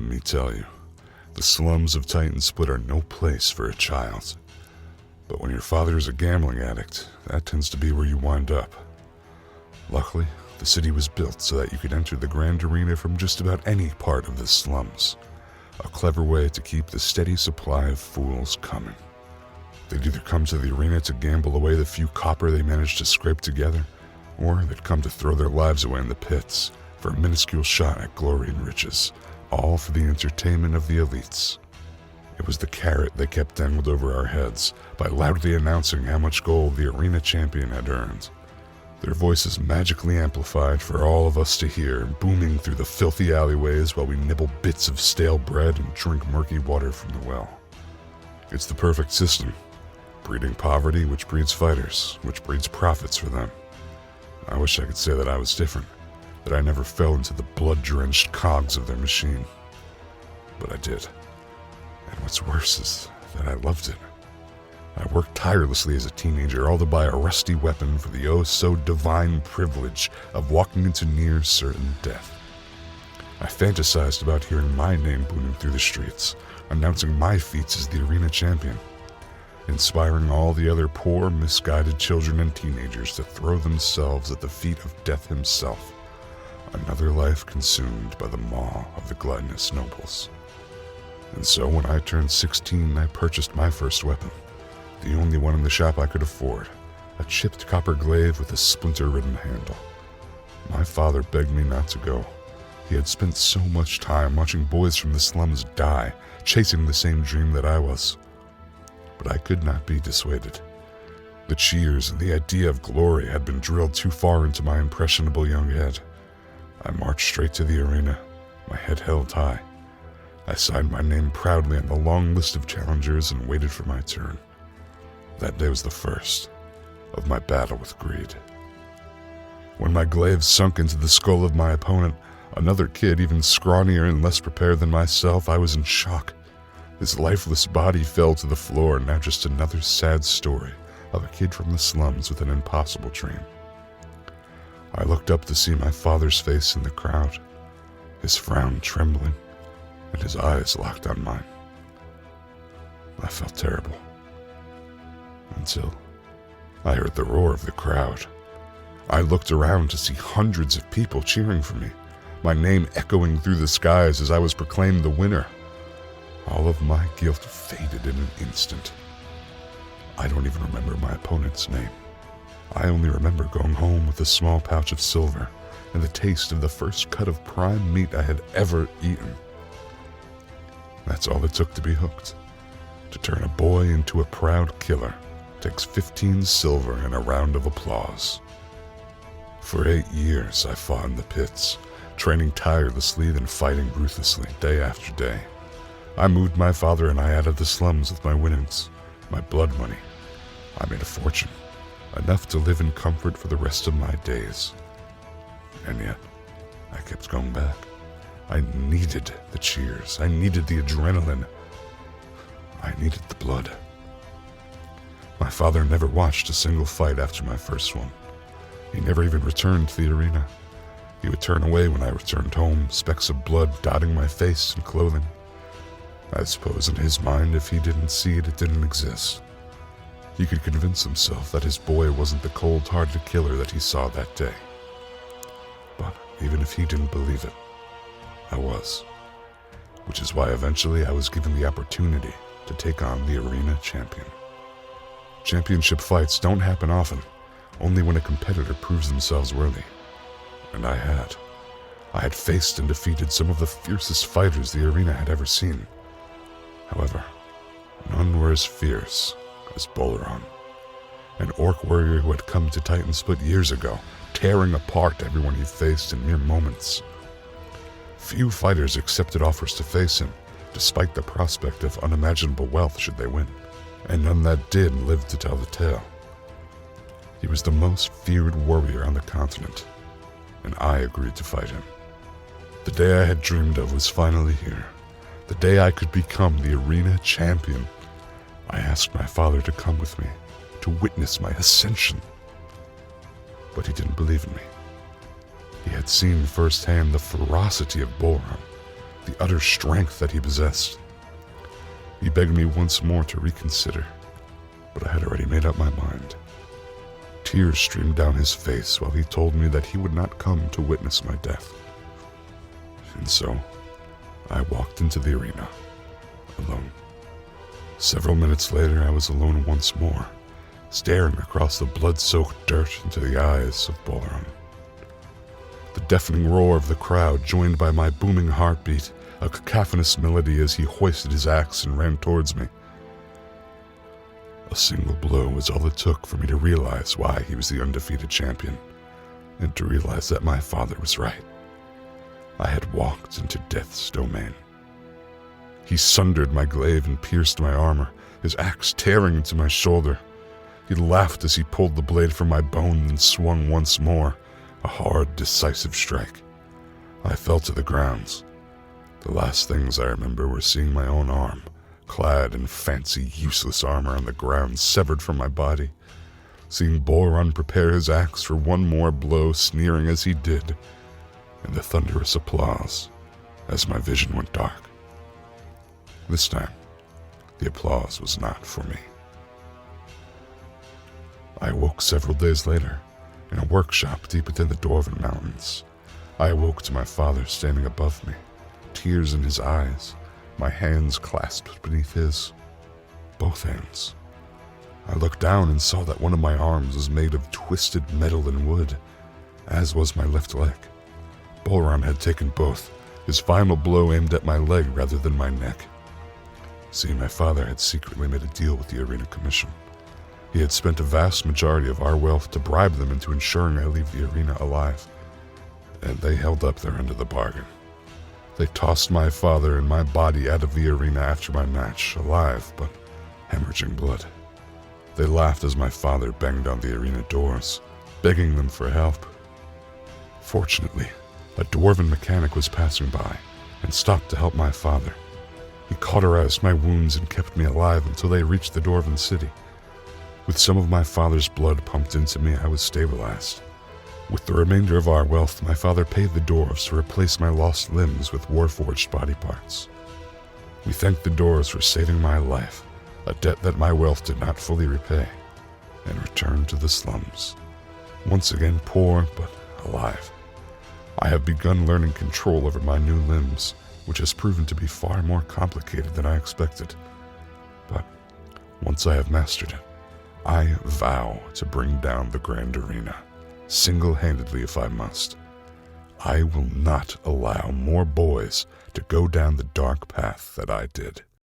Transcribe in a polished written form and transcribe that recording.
Let me tell you, the slums of Titan Split are no place for a child. But when your father is a gambling addict, that tends to be where you wind up. Luckily, the city was built so that you could enter the Grand Arena from just about any part of the slums. A clever way to keep the steady supply of fools coming. They'd either come to the arena to gamble away the few copper they managed to scrape together, or they'd come to throw their lives away in the pits for a minuscule shot at glory and riches, all for the entertainment of the elites. It was the carrot they kept dangled over our heads by loudly announcing how much gold the arena champion had earned. Their voices magically amplified for all of us to hear, booming through the filthy alleyways while we nibble bits of stale bread and drink murky water from the well. It's the perfect system, breeding poverty, which breeds fighters, which breeds profits for them. I wish I could say that I was different, that I never fell into the blood-drenched cogs of their machine. But I did. And what's worse is that I loved it. I worked tirelessly as a teenager, all to buy a rusty weapon for the oh-so-divine privilege of walking into near certain death. I fantasized about hearing my name booming through the streets, announcing my feats as the arena champion, inspiring all the other poor, misguided children and teenagers to throw themselves at the feet of death himself, another life consumed by the maw of the gluttonous nobles. And so when I turned 16, I purchased my first weapon. The only one in the shop I could afford, a chipped copper glaive with a splinter-ridden handle. My father begged me not to go. He had spent so much time watching boys from the slums die, chasing the same dream that I was. But I could not be dissuaded. The cheers and the idea of glory had been drilled too far into my impressionable young head. I marched straight to the arena, my head held high. I signed my name proudly on the long list of challengers and waited for my turn. That day was the first of my battle with greed. When my glaive sunk into the skull of my opponent, another kid even scrawnier and less prepared than myself, I was in shock. His lifeless body fell to the floor, now just another sad story of a kid from the slums with an impossible dream. I looked up to see my father's face in the crowd, his frown trembling, and his eyes locked on mine. I felt terrible. Until I heard the roar of the crowd. I looked around to see hundreds of people cheering for me, my name echoing through the skies as I was proclaimed the winner. All of my guilt faded in an instant. I don't even remember my opponent's name. I only remember going home with a small pouch of silver and the taste of the first cut of prime meat I had ever eaten. That's all it took to be hooked. To turn a boy into a proud killer takes 15 silver and a round of applause. For 8 years I fought in the pits, training tirelessly and fighting ruthlessly day after day. I moved my father and I out of the slums with my winnings, my blood money. I made a fortune, enough to live in comfort for the rest of my days. And yet, I kept going back. I needed the cheers. I needed the adrenaline. I needed the blood. My father never watched a single fight after my first one. He never even returned to the arena. He would turn away when I returned home, specks of blood dotting my face and clothing. I suppose in his mind, if he didn't see it, it didn't exist. He could convince himself that his boy wasn't the cold-hearted killer that he saw that day. But even if he didn't believe it, I was. Which is why eventually I was given the opportunity to take on the arena champion. Championship fights don't happen often, only when a competitor proves themselves worthy. And I had. I had faced and defeated some of the fiercest fighters the arena had ever seen. However, none were as fierce as Bolaron, an orc warrior who had come to Titan Split years ago, tearing apart everyone he faced in mere moments. Few fighters accepted offers to face him, despite the prospect of unimaginable wealth should they win, and none that did lived to tell the tale. He was the most feared warrior on the continent, and I agreed to fight him. The day I had dreamed of was finally here. The day I could become the arena champion. I asked my father to come with me, to witness my ascension. But he didn't believe in me. He had seen firsthand the ferocity of Bolaron, the utter strength that he possessed. He begged me once more to reconsider, but I had already made up my mind. Tears streamed down his face while he told me that he would not come to witness my death. And so, I walked into the arena, alone. Several minutes later, I was alone once more, staring across the blood-soaked dirt into the eyes of Bolaram. The deafening roar of the crowd joined by my booming heartbeat, a cacophonous melody as he hoisted his axe and ran towards me. A single blow was all it took for me to realize why he was the undefeated champion, and to realize that my father was right. I had walked into death's domain. He sundered my glaive and pierced my armor, his axe tearing into my shoulder. He laughed as he pulled the blade from my bone and swung once more, a hard, decisive strike. I fell to the ground. The last things I remember were seeing my own arm, clad in fancy, useless armor on the ground, severed from my body, seeing Bolaram prepare his axe for one more blow, sneering as he did, and the thunderous applause as my vision went dark. This time, the applause was not for me. I awoke several days later, in a workshop deep within the Dwarven Mountains. I awoke to my father standing above me, tears in his eyes, my hands clasped beneath his. Both hands. I looked down and saw that one of my arms was made of twisted metal and wood, as was my left leg. Bolaram had taken both, his final blow aimed at my leg rather than my neck. See, my father had secretly made a deal with the Arena Commission. He had spent a vast majority of our wealth to bribe them into ensuring I leave the arena alive, and they held up their end of the bargain. They tossed my father and my body out of the arena after my match, alive but hemorrhaging blood. They laughed as my father banged on the arena doors, begging them for help. Fortunately, a dwarven mechanic was passing by and stopped to help my father. He cauterized my wounds and kept me alive until they reached the Dwarven city. With some of my father's blood pumped into me, I was stabilized. With the remainder of our wealth, my father paid the dwarves to replace my lost limbs with warforged body parts. We thanked the dwarves for saving my life, a debt that my wealth did not fully repay, and returned to the slums. Once again poor, but alive. I have begun learning control over my new limbs, which has proven to be far more complicated than I expected. But once I have mastered it, I vow to bring down the Grand Arena, single-handedly if I must. I will not allow more boys to go down the dark path that I did.